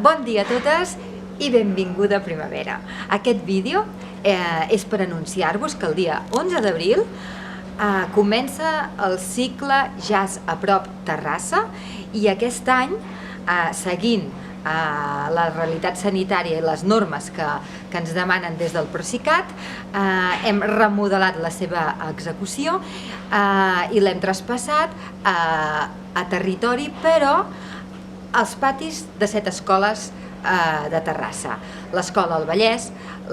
Bon dia a totes i benvinguda a Primavera. Aquest vídeo és per anunciar-vos que el dia 11 d'abril comença el cicle Jazz a Prop Terrassa i aquest any, seguint la realitat sanitària i les normes que ens demanen des del Procicat, hem remodelat la seva execució i l'hem traspassat a territori, però als patis de 7 escoles de Terrassa: l'Escola El Vallès,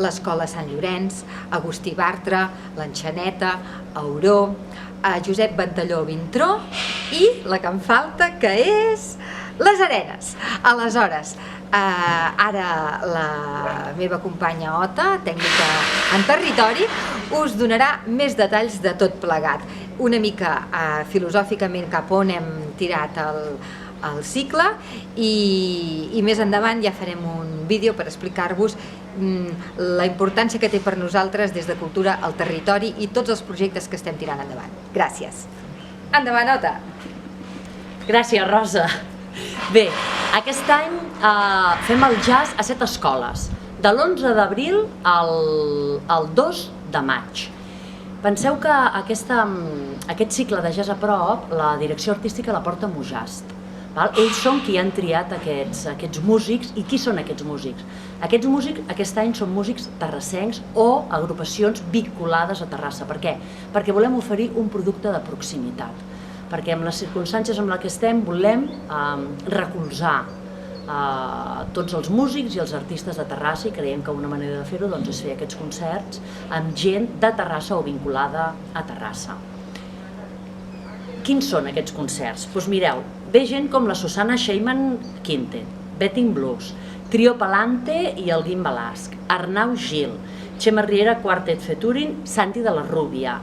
l'Escola Sant Llorenç, Agustí Bartra, l'Enxaneta, Auró, Josep Ventalló Vintró i la que em falta, que és les Arenes. Aleshores, ara la meva companya Ota, tècnica en territori, us donarà més detalls de tot plegat, una mica filosòficament cap on hem tirat el cicle, i més endavant ja farem un vídeo per explicar-vos la importància que té per nosaltres des de Cultura al territori i tots els projectes que estem tirant endavant. Gràcies. Endavant, Ota. Gràcies, Rosa. Bé, aquest any fem el jazz a 7 escoles, de l'11 d'abril al 2 de maig. Penseu que aquest cicle de jazz a prop, la direcció artística la porta Mujast. Ells són qui han triat aquests músics. I qui són aquests músics? Aquests músics aquest any són músics terrassencs o agrupacions vinculades a Terrassa. Per què? Perquè volem oferir un producte de proximitat, perquè amb les circumstàncies en les que estem volem recolzar tots els músics i els artistes de Terrassa, i creiem que una manera de fer-ho és fer aquests concerts amb gent de Terrassa o vinculada a Terrassa. Quins són aquests concerts? Doncs mireu, ve gent com la Susana Sheyman Quintet, Betting Blues, Trio Palante i el Guim Balasc, Arnau Gil, Xema Riera Quartet Featuring, Santi de la Rúbia,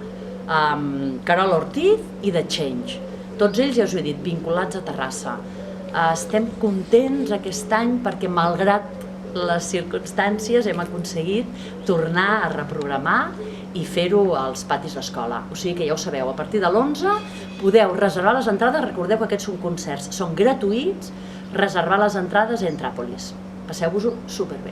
Carol Ortiz i The Change. Tots ells, ja us ho he dit, vinculats a Terrassa. Estem contents aquest any perquè, malgrat les circumstàncies, hem aconseguit tornar a reprogramar i fer-ho als patis d'escola. O sigui que ja ho sabeu, a partir de l'11 podeu reservar les entrades. Recordeu que aquests són concerts, són gratuïts. Reservar les entrades a Entràpolis. Passeu-vos-ho superbé.